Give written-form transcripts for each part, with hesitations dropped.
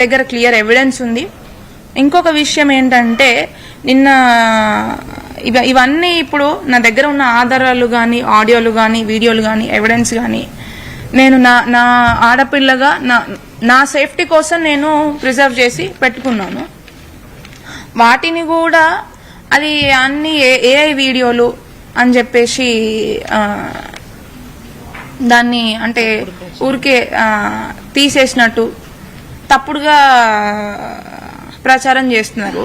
దగ్గర clear evidence ఉంది. ఇంకొక విషయం ఏంటంటే నిన్న ఇవన్నీ ఇప్పుడు నా దగ్గర ఉన్న ఆధారాలు కానీ ఆడియోలు కానీ వీడియోలు కానీ ఎవిడెన్స్ కానీ నేను నా ఆడపిల్లగా నా సేఫ్టీ కోసం నేను ప్రిజర్వ్ చేసి పెట్టుకున్నాను. వాటిని కూడా అది అన్ని ఏఐ వీడియోలు అని చెప్పేసి దాన్ని అంటే ఊరికే తీసేసినట్టు తప్పుడుగా ప్రచారం చేస్తున్నారు.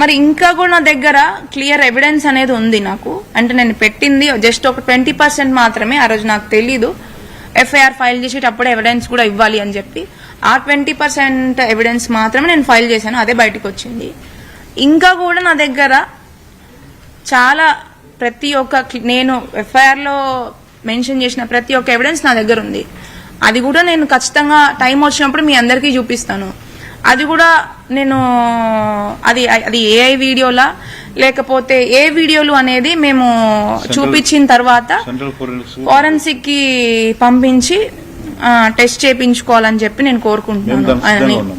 మరి ఇంకా కూడా నా దగ్గర క్లియర్ ఎవిడెన్స్ అనేది ఉంది నాకు. అంటే నేను పెట్టింది జస్ట్ ఒక 20% మాత్రమే. ఆ రోజు నాకు తెలీదు ఎఫ్ఐఆర్ ఫైల్ చేసేటప్పుడు ఎవిడెన్స్ కూడా ఇవ్వాలి అని చెప్పి ఆ 20% ఎవిడెన్స్ మాత్రమే నేను ఫైల్ చేశాను. అదే బయటకు వచ్చింది. ఇంకా కూడా నా దగ్గర చాలా ప్రతి ఒక్క నేను ఎఫ్ఐఆర్ లో మెన్షన్ చేసిన ప్రతి ఒక్క ఎవిడెన్స్ నా దగ్గర ఉంది. అది కూడా నేను ఖచ్చితంగా టైం వచ్చినప్పుడు మీ అందరికీ చూపిస్తాను. అది కూడా నేను అది ఏఐ వీడియోలా లేకపోతే ఏ వీడియోలు అనేది మేము చూపించిన తర్వాత ఫోరెన్సిక్ కి పంపించి టెస్ట్ చేయించుకోవాలని చెప్పి నేను కోరుకుంటున్నాను.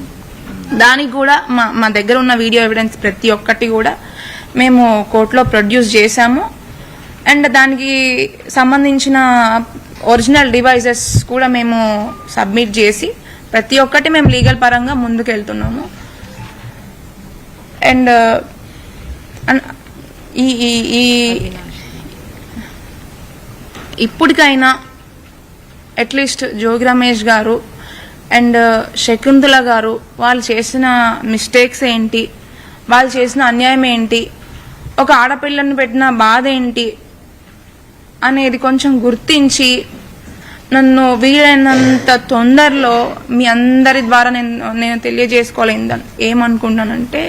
దానికి కూడా మా దగ్గర ఉన్న వీడియో ఎవిడెన్స్ ప్రతి ఒక్కటి కూడా మేము కోర్టులో ప్రొడ్యూస్ చేశాము. అండ్ దానికి సంబంధించిన ఒరిజినల్ డివైజెస్ కూడా మేము సబ్మిట్ చేసి ప్రతి ఒక్కటి మేము లీగల్ పరంగా ముందుకెళ్తున్నాము. అండ్ ఇప్పటికైనా అట్లీస్ట్ జోగి రమేష్ గారు అండ్ శకుంతల గారు వాళ్ళు చేసిన మిస్టేక్స్ ఏంటి, వాళ్ళు చేసిన అన్యాయం ఏంటి, ఒక ఆడపిల్లని పెట్టిన బాధ ఏంటి అనేది కొంచెం గుర్తించి నన్ను వీలైనంత తొందరలో మీ అందరి ద్వారా నేను తెలియజేసుకోవాలి ఏమనుకుంటానంటే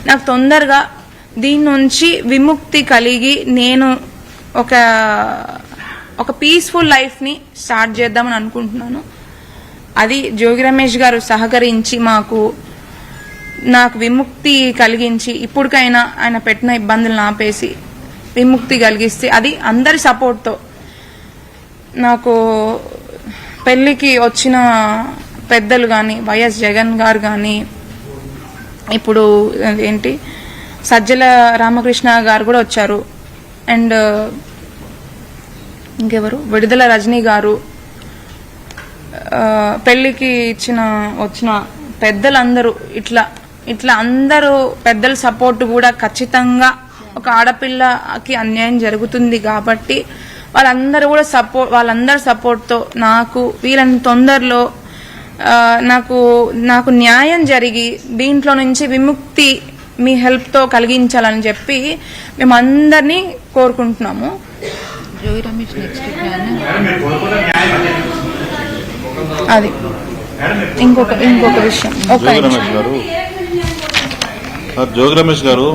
నాకు తొందరగా దీని నుంచి విముక్తి కలిగి నేను ఒక పీస్ఫుల్ లైఫ్ని స్టార్ట్ చేద్దామని అనుకుంటున్నాను. అది జోగి రమేష్ గారు సహకరించి నాకు విముక్తి కలిగించి ఇప్పటికైనా ఆయన పెట్టిన ఇబ్బందులను ఆపేసి విముక్తి కలిగిస్తే అది అందరి సపోర్ట్తో నాకు పెళ్లికి వచ్చిన పెద్దలు కానీ వైఎస్ జగన్ గారు కానీ ఇప్పుడు ఏంటి సజ్జల రామకృష్ణ గారు కూడా వచ్చారు. అండ్ ఇంకెవరు విడుదల రజనీ గారు పెళ్లికి వచ్చిన పెద్దలందరూ ఇట్లా అందరూ పెద్దల సపోర్ట్ కూడా ఖచ్చితంగా ఒక ఆడపిల్లకి అన్యాయం జరుగుతుంది కాబట్టి వాళ్ళందరి సపోర్ట్తో నాకు వీళ్ళని తొందరలో నాకు న్యాయం జరిగి దీంట్లో నుంచి విముక్తి మీ హెల్ప్తో కలిగించాలని చెప్పి మేమందరినీ కోరుకుంటున్నాము. అది ఇంకొక విషయం జోగి రమేష్ గారు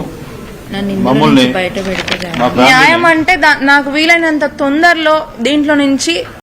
న్యాయం అంటే నాకు వీలైనంత తొందరలో దీంట్లో నుంచి